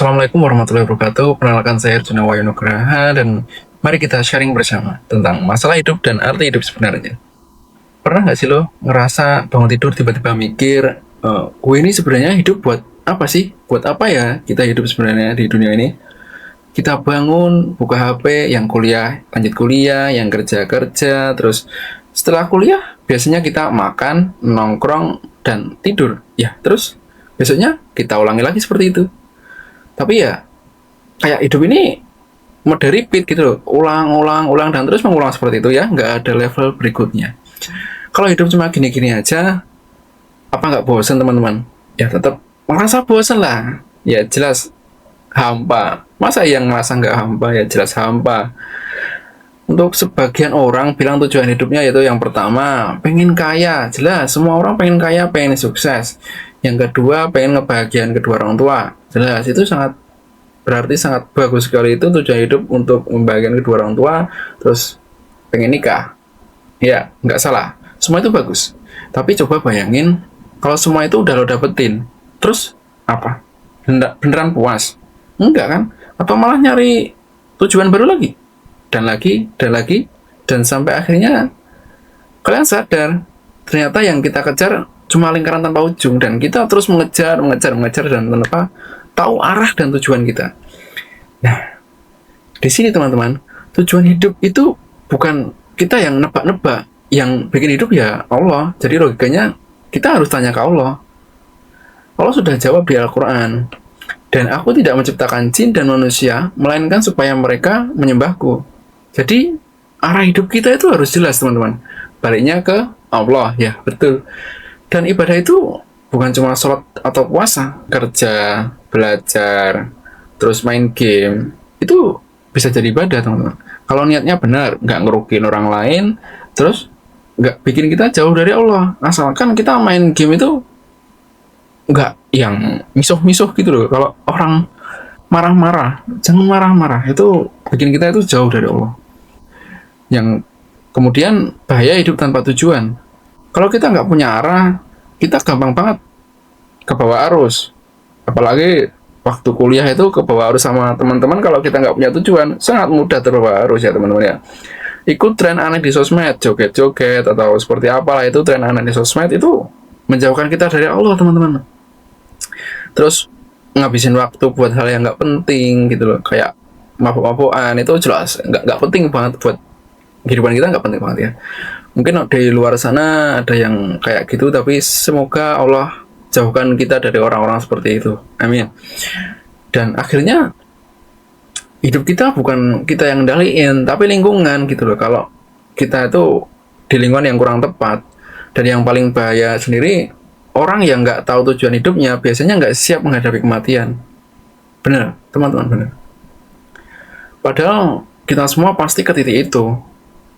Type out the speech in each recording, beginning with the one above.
Assalamualaikum warahmatullahi wabarakatuh. Perkenalkan saya Arjuna Wayu Nugraha dan mari kita sharing bersama tentang masalah hidup dan arti hidup sebenarnya. Pernah nggak sih lo ngerasa bangun tidur tiba-tiba mikir, gue ini sebenarnya hidup buat apa sih? Buat apa ya kita hidup sebenarnya di dunia ini? Kita bangun, buka HP, yang kuliah lanjut kuliah, yang kerja kerja, terus setelah kuliah biasanya kita makan, nongkrong, dan tidur. Ya, terus besoknya kita ulangi lagi seperti itu. Tapi ya kayak hidup ini mode repeat gitu loh, ulang dan terus mengulang seperti itu ya, nggak ada level berikutnya. Kalau hidup cuma gini-gini aja, apa nggak bosan teman-teman? Ya tetap merasa bosan lah. Ya jelas hampa. Masa yang merasa nggak hampa? Ya jelas hampa. Untuk sebagian orang bilang tujuan hidupnya yaitu yang pertama, pengen kaya. Jelas, semua orang pengen kaya, pengen sukses. Yang kedua, pengen ngebahagiain kedua orang tua. Jelas, itu berarti sangat bagus sekali itu tujuan hidup untuk membahagiakan kedua orang tua, terus pengen nikah. Ya, nggak salah. Semua itu bagus. Tapi coba bayangin, kalau semua itu udah lo dapetin, terus apa? Beneran puas? Enggak kan? Atau malah nyari tujuan baru lagi? Dan sampai akhirnya kalian sadar ternyata yang kita kejar cuma lingkaran tanpa ujung dan kita terus mengejar dan tanpa tahu arah dan tujuan kita. Nah, di sini teman-teman, tujuan hidup itu bukan kita yang nebak-nebak, yang bikin hidup ya Allah. Jadi logikanya kita harus tanya ke Allah. Allah sudah jawab di Al-Quran, dan aku tidak menciptakan jin dan manusia melainkan supaya mereka menyembahku. Jadi arah hidup kita itu harus jelas teman-teman. Baliknya ke Allah, ya betul. Dan ibadah itu bukan cuma sholat atau puasa, kerja, belajar, terus main game. Itu bisa jadi ibadah teman-teman. Kalau niatnya benar, nggak ngerugiin orang lain, terus nggak bikin kita jauh dari Allah. Asalkan kita main game itu nggak yang misuh-misuh gitu loh. Kalau orang marah-marah, jangan marah-marah. Itu bikin kita itu jauh dari Allah. Yang kemudian bahaya hidup tanpa tujuan. Kalau kita nggak punya arah, kita gampang banget ke bawah arus. Apalagi waktu kuliah itu ke bawah arus sama teman-teman. Kalau kita nggak punya tujuan, sangat mudah terbawa arus ya teman-teman ya. Ikut tren aneh di sosmed, joget-joget atau seperti apalah itu tren aneh di sosmed itu menjauhkan kita dari Allah teman-teman. Terus ngabisin waktu buat hal yang nggak penting gitu loh, kayak mabuk-mabukan itu jelas nggak penting banget buat kehidupan kita, nggak penting banget ya. Mungkin di luar sana ada yang kayak gitu, tapi semoga Allah jauhkan kita dari orang-orang seperti itu, amin. Dan akhirnya hidup kita bukan kita yang kendaliin, tapi lingkungan gitu loh. Kalau kita itu di lingkungan yang kurang tepat, dan yang paling bahaya sendiri, orang yang nggak tahu tujuan hidupnya biasanya nggak siap menghadapi kematian. Benar teman-teman, benar. Padahal kita semua pasti ke titik itu,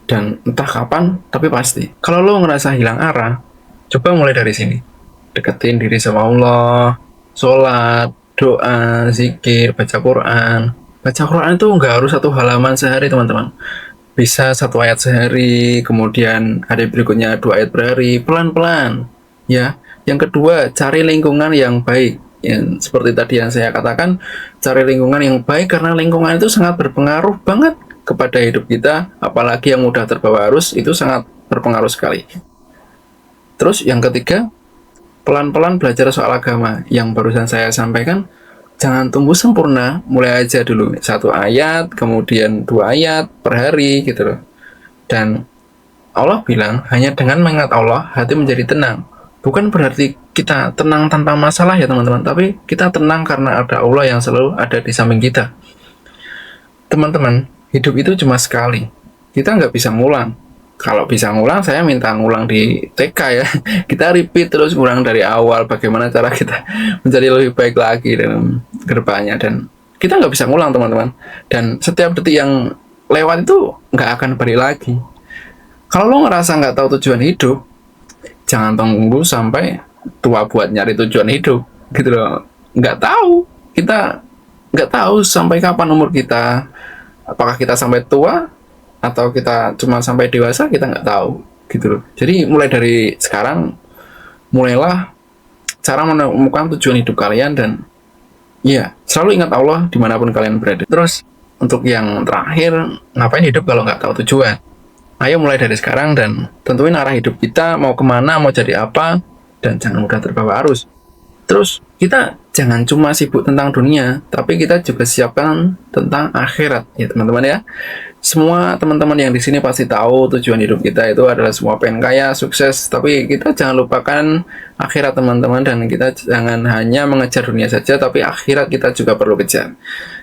dan entah kapan, tapi pasti. Kalau lo ngerasa hilang arah, coba mulai dari sini. Deketin diri sama Allah, sholat, doa, zikir, baca Quran. Baca Quran itu nggak harus satu halaman sehari, teman-teman. Bisa satu ayat sehari, kemudian hari berikutnya 2 ayat per hari, pelan-pelan. Ya. Yang kedua, cari lingkungan yang baik. Yang seperti tadi yang saya katakan, cari lingkungan yang baik karena lingkungan itu sangat berpengaruh banget kepada hidup kita, apalagi yang mudah terbawa arus itu sangat berpengaruh sekali. Terus yang ketiga, pelan-pelan belajar soal agama. Yang barusan saya sampaikan, jangan tunggu sempurna, mulai aja dulu 1 ayat, kemudian 2 ayat per hari gitu loh. Dan Allah bilang, hanya dengan mengingat Allah, hati menjadi tenang. Bukan berarti kita tenang tanpa masalah ya teman-teman, tapi kita tenang karena ada Allah yang selalu ada di samping kita. Teman-teman, hidup itu cuma sekali. Kita nggak bisa ngulang. Kalau bisa ngulang, saya minta ngulang di TK ya. Kita repeat terus, ngulang dari awal. Bagaimana cara kita menjadi lebih baik lagi dalam kedepannya. Dan kita nggak bisa ngulang teman-teman. Dan setiap detik yang lewat itu nggak akan balik lagi. Kalau lo ngerasa nggak tahu tujuan hidup, jangan tunggu sampai tua buat nyari tujuan hidup. Gitu loh. Nggak tahu. Kita nggak tahu sampai kapan umur kita. Apakah kita sampai tua atau kita cuma sampai dewasa, kita nggak tahu gitu loh. Jadi mulai dari sekarang, mulailah cara menemukan tujuan hidup kalian dan Iya, selalu ingat Allah dimanapun kalian berada. Terus, untuk yang terakhir, ngapain hidup kalau nggak tahu tujuan? Ayo mulai dari sekarang dan tentuin arah hidup kita, mau kemana, mau jadi apa, dan jangan mudah terbawa arus. Terus, kita jangan cuma sibuk tentang dunia, tapi kita juga siapkan tentang akhirat, ya teman-teman ya. Semua teman-teman yang di sini pasti tahu tujuan hidup kita itu adalah semua pengen kaya, sukses, tapi kita jangan lupakan akhirat teman-teman, dan kita jangan hanya mengejar dunia saja, tapi akhirat kita juga perlu kejar.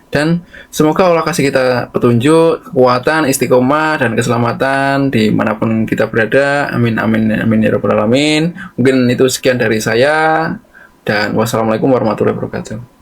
Dan semoga Allah kasih kita petunjuk, kekuatan, istiqomah, dan keselamatan dimanapun kita berada. Amin, amin, amin ya rabbal alamin. Mungkin itu sekian dari saya, dan wassalamualaikum warahmatullahi wabarakatuh.